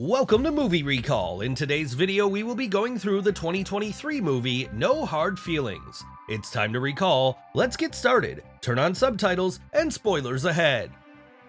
Welcome to Movie Recall. In today's video, we will be going through the 2023 movie No Hard Feelings. It's time to recall. Let's get started. Turn on subtitles and spoilers ahead.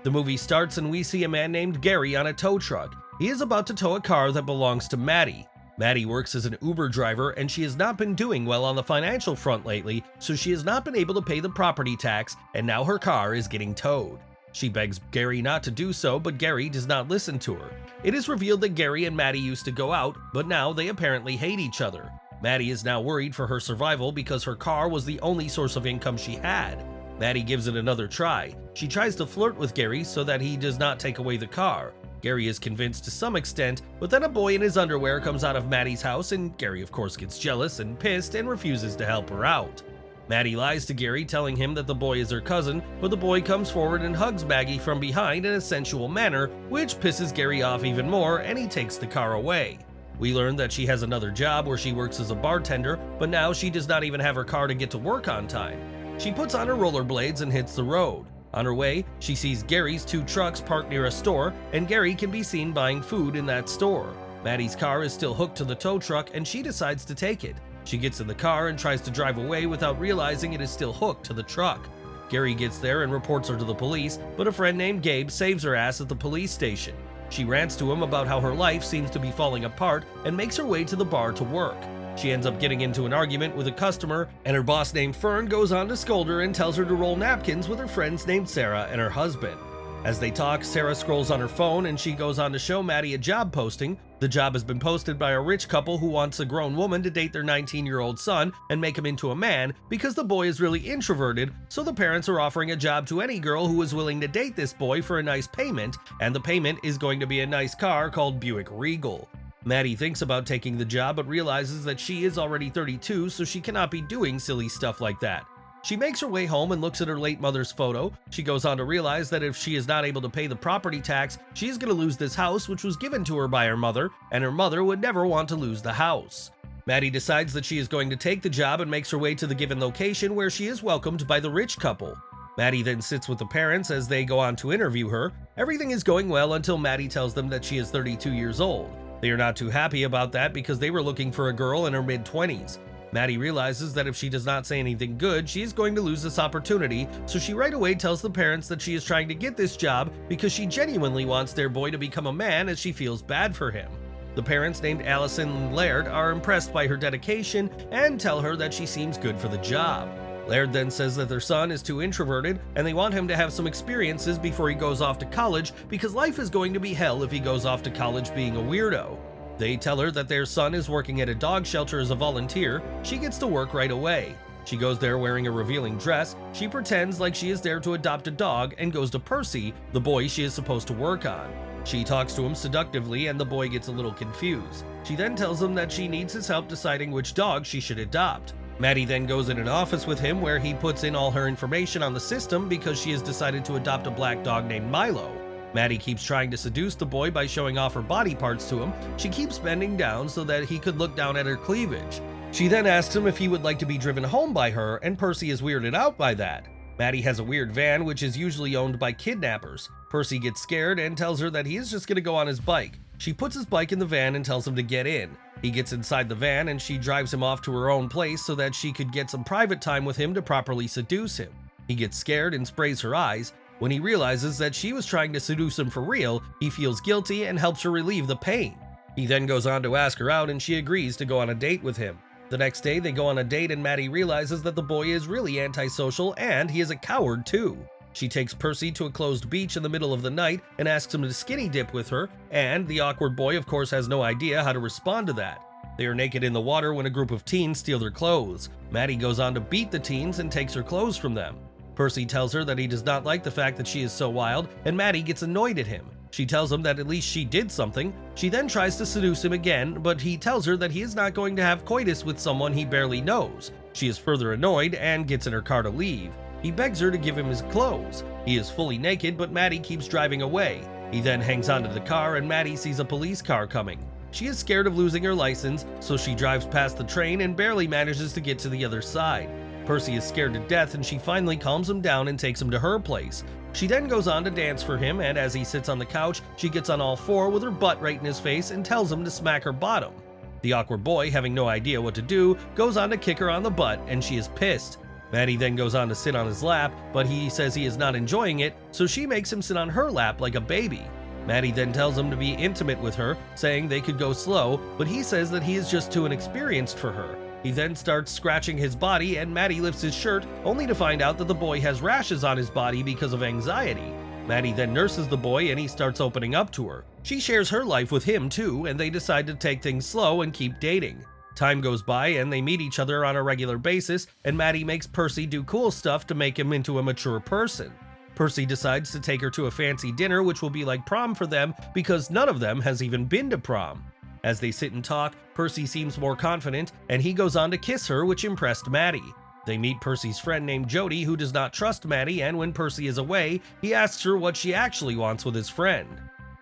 The movie starts and we see a man named Gary on a tow truck. He is about to tow a car that belongs to Maddie. Maddie works as an Uber driver and she has not been doing well on the financial front lately, so she has not been able to pay the property tax and now her car is getting towed. She begs Gary not to do so, but Gary does not listen to her. It is revealed that Gary and Maddie used to go out, but now they apparently hate each other. Maddie is now worried for her survival because her car was the only source of income she had. Maddie gives it another try. She tries to flirt with Gary so that he does not take away the car. Gary is convinced to some extent, but then a boy in his underwear comes out of Maddie's house and Gary of course gets jealous and pissed and refuses to help her out. Maddie lies to Gary, telling him that the boy is her cousin, but the boy comes forward and hugs Maggie from behind in a sensual manner, which pisses Gary off even more and he takes the car away. We learn that she has another job where she works as a bartender, but now she does not even have her car to get to work on time. She puts on her rollerblades and hits the road. On her way, she sees Gary's two trucks parked near a store, and Gary can be seen buying food in that store. Maddie's car is still hooked to the tow truck and she decides to take it. She gets in the car and tries to drive away without realizing it is still hooked to the truck. Gary gets there and reports her to the police, but a friend named Gabe saves her ass at the police station. She rants to him about how her life seems to be falling apart and makes her way to the bar to work. She ends up getting into an argument with a customer, and her boss named Fern goes on to scold her and tells her to roll napkins with her friends named Sarah and her husband. As they talk, Sarah scrolls on her phone and she goes on to show Maddie a job posting. The job has been posted by a rich couple who wants a grown woman to date their 19-year-old son and make him into a man because the boy is really introverted, so the parents are offering a job to any girl who is willing to date this boy for a nice payment, and the payment is going to be a nice car called Buick Regal. Maddie thinks about taking the job but realizes that she is already 32, so she cannot be doing silly stuff like that. She makes her way home and looks at her late mother's photo. She goes on to realize that if she is not able to pay the property tax, she is going to lose this house which was given to her by her mother, and her mother would never want to lose the house. Maddie decides that she is going to take the job and makes her way to the given location where she is welcomed by the rich couple. Maddie then sits with the parents as they go on to interview her. Everything is going well until Maddie tells them that she is 32 years old. They are not too happy about that because they were looking for a girl in her mid-20s. Maddie realizes that if she does not say anything good, she is going to lose this opportunity, so she right away tells the parents that she is trying to get this job because she genuinely wants their boy to become a man as she feels bad for him. The parents, named Allison and Laird, are impressed by her dedication and tell her that she seems good for the job. Laird then says that their son is too introverted and they want him to have some experiences before he goes off to college because life is going to be hell if he goes off to college being a weirdo. They tell her that their son is working at a dog shelter as a volunteer. She gets to work right away. She goes there wearing a revealing dress. She pretends like she is there to adopt a dog and goes to Percy, the boy she is supposed to work on. She talks to him seductively and the boy gets a little confused. She then tells him that she needs his help deciding which dog she should adopt. Maddie then goes in an office with him where he puts in all her information on the system because she has decided to adopt a black dog named Milo. Maddie keeps trying to seduce the boy by showing off her body parts to him. She keeps bending down so that he could look down at her cleavage. She then asks him if he would like to be driven home by her, and Percy is weirded out by that. Maddie has a weird van which is usually owned by kidnappers. Percy gets scared and tells her that he is just going to go on his bike. She puts his bike in the van and tells him to get in. He gets inside the van and she drives him off to her own place so that she could get some private time with him to properly seduce him. He gets scared and sprays her eyes. When he realizes that she was trying to seduce him for real, he feels guilty and helps her relieve the pain. He then goes on to ask her out and she agrees to go on a date with him. The next day they go on a date and Maddie realizes that the boy is really antisocial and he is a coward too. She takes Percy to a closed beach in the middle of the night and asks him to skinny dip with her, and the awkward boy of course has no idea how to respond to that. They are naked in the water when a group of teens steal their clothes. Maddie goes on to beat the teens and takes her clothes from them. Percy tells her that he does not like the fact that she is so wild, and Maddie gets annoyed at him. She tells him that at least she did something. She then tries to seduce him again, but he tells her that he is not going to have coitus with someone he barely knows. She is further annoyed and gets in her car to leave. He begs her to give him his clothes. He is fully naked, but Maddie keeps driving away. He then hangs onto the car and Maddie sees a police car coming. She is scared of losing her license, so she drives past the train and barely manages to get to the other side. Percy is scared to death and she finally calms him down and takes him to her place. She then goes on to dance for him, and as he sits on the couch, she gets on all four with her butt right in his face and tells him to smack her bottom. The awkward boy, having no idea what to do, goes on to kick her on the butt, and she is pissed. Maddie then goes on to sit on his lap, but he says he is not enjoying it, so she makes him sit on her lap like a baby. Maddie then tells him to be intimate with her, saying they could go slow, but he says that he is just too inexperienced for her. He then starts scratching his body, and Maddie lifts his shirt, only to find out that the boy has rashes on his body because of anxiety. Maddie then nurses the boy and he starts opening up to her. She shares her life with him too, and they decide to take things slow and keep dating. Time goes by and they meet each other on a regular basis, and Maddie makes Percy do cool stuff to make him into a mature person. Percy decides to take her to a fancy dinner which will be like prom for them because none of them has even been to prom. As they sit and talk, Percy seems more confident and he goes on to kiss her, which impressed Maddie. They meet Percy's friend named Jody, who does not trust Maddie, and when Percy is away, he asks her what she actually wants with his friend.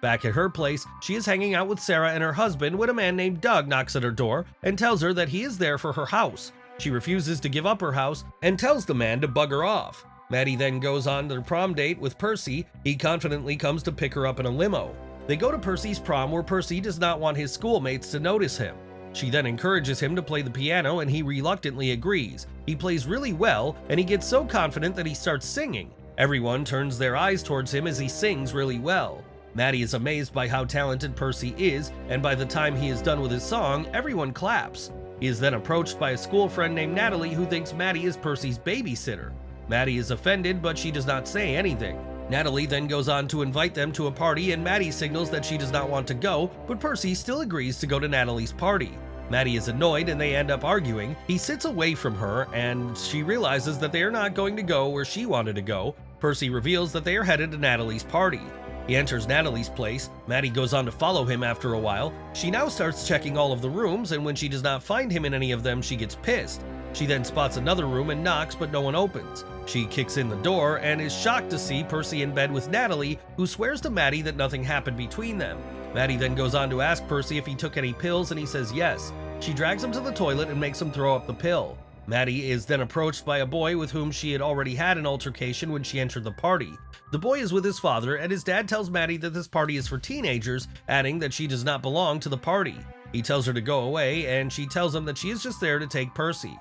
Back at her place, she is hanging out with Sarah and her husband when a man named Doug knocks at her door and tells her that he is there for her house. She refuses to give up her house and tells the man to bugger off. Maddie then goes on their prom date with Percy. He confidently comes to pick her up in a limo. They go to Percy's prom where Percy does not want his schoolmates to notice him. She then encourages him to play the piano and he reluctantly agrees. He plays really well and he gets so confident that he starts singing. Everyone turns their eyes towards him as he sings really well. Maddie is amazed by how talented Percy is, and by the time he is done with his song, everyone claps. He is then approached by a school friend named Natalie who thinks Maddie is Percy's babysitter. Maddie is offended, but she does not say anything. Natalie then goes on to invite them to a party and Maddie signals that she does not want to go, but Percy still agrees to go to Natalie's party. Maddie is annoyed and they end up arguing. He sits away from her and she realizes that they are not going to go where she wanted to go. Percy reveals that they are headed to Natalie's party. He enters Natalie's place. Maddie goes on to follow him after a while. She now starts checking all of the rooms, and when she does not find him in any of them, she gets pissed. She then spots another room and knocks, but no one opens. She kicks in the door and is shocked to see Percy in bed with Natalie, who swears to Maddie that nothing happened between them. Maddie then goes on to ask Percy if he took any pills, and he says yes. She drags him to the toilet and makes him throw up the pill. Maddie is then approached by a boy with whom she had already had an altercation when she entered the party. The boy is with his father, and his dad tells Maddie that this party is for teenagers, adding that she does not belong to the party. He tells her to go away, and she tells him that she is just there to take Percy.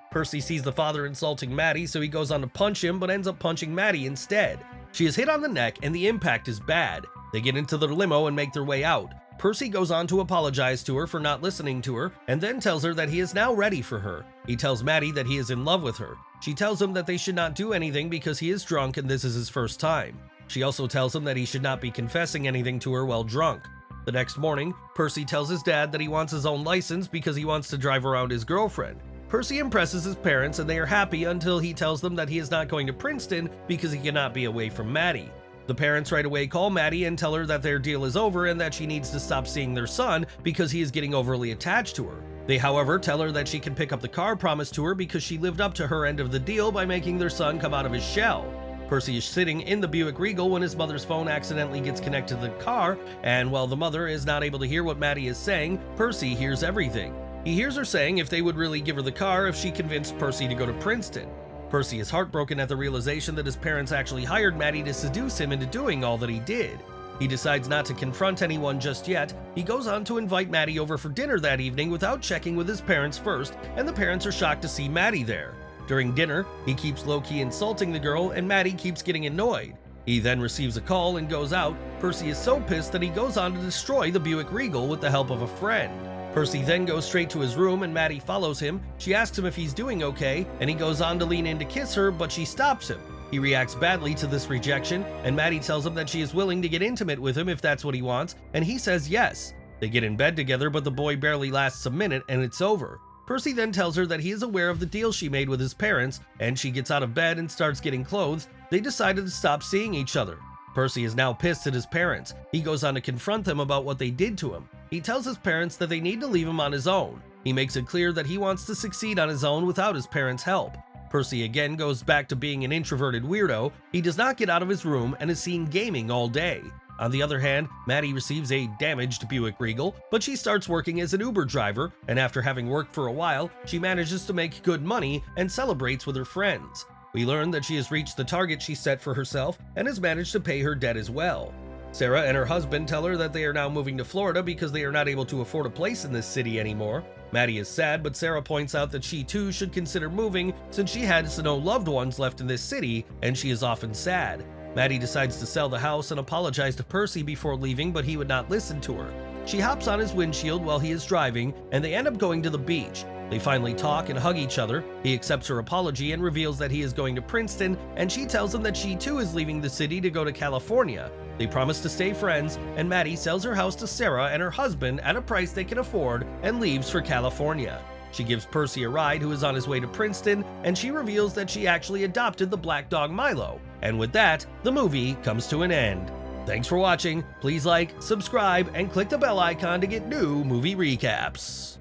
Percy sees the father insulting Maddie, so he goes on to punch him, but ends up punching Maddie instead. She is hit on the neck, and the impact is bad. They get into their limo and make their way out. Percy goes on to apologize to her for not listening to her, and then tells her that he is now ready for her. He tells Maddie that he is in love with her. She tells him that they should not do anything because he is drunk and this is his first time. She also tells him that he should not be confessing anything to her while drunk. The next morning, Percy tells his dad that he wants his own license because he wants to drive around his girlfriend. Percy impresses his parents and they are happy until he tells them that he is not going to Princeton because he cannot be away from Maddie. The parents right away call Maddie and tell her that their deal is over and that she needs to stop seeing their son because he is getting overly attached to her. They, however, tell her that she can pick up the car promised to her because she lived up to her end of the deal by making their son come out of his shell. Percy is sitting in the Buick Regal when his mother's phone accidentally gets connected to the car, and while the mother is not able to hear what Maddie is saying, Percy hears everything. He hears her saying if they would really give her the car if she convinced Percy to go to Princeton. Percy is heartbroken at the realization that his parents actually hired Maddie to seduce him into doing all that he did. He decides not to confront anyone just yet. He goes on to invite Maddie over for dinner that evening without checking with his parents first, and the parents are shocked to see Maddie there. During dinner, he keeps low-key insulting the girl, and Maddie keeps getting annoyed. He then receives a call and goes out. Percy is so pissed that he goes on to destroy the Buick Regal with the help of a friend. Percy then goes straight to his room and Maddie follows him. She asks him if he's doing okay, and he goes on to lean in to kiss her, but she stops him. He reacts badly to this rejection, and Maddie tells him that she is willing to get intimate with him if that's what he wants, and he says yes. They get in bed together, but the boy barely lasts a minute and it's over. Percy then tells her that he is aware of the deal she made with his parents, and she gets out of bed and starts getting clothes. They decided to stop seeing each other. Percy is now pissed at his parents. He goes on to confront them about what they did to him. He tells his parents that they need to leave him on his own. He makes it clear that he wants to succeed on his own without his parents' help. Percy again goes back to being an introverted weirdo. He does not get out of his room and is seen gaming all day. On the other hand, Maddie receives a damaged Buick Regal, but she starts working as an Uber driver, and after having worked for a while, she manages to make good money and celebrates with her friends. We learn that she has reached the target she set for herself and has managed to pay her debt as well. Sarah and her husband tell her that they are now moving to Florida because they are not able to afford a place in this city anymore. Maddie is sad, but Sarah points out that she too should consider moving since she has no loved ones left in this city and she is often sad. Maddie decides to sell the house and apologize to Percy before leaving, but he would not listen to her. She hops on his windshield while he is driving, and they end up going to the beach. They finally talk and hug each other. He accepts her apology and reveals that he is going to Princeton, and she tells him that she too is leaving the city to go to California. They promise to stay friends, and Maddie sells her house to Sarah and her husband at a price they can afford and leaves for California. She gives Percy a ride, who is on his way to Princeton, and she reveals that she actually adopted the black dog Milo. And with that, the movie comes to an end. Thanks for watching. Please like, subscribe, and click the bell icon to get new movie recaps.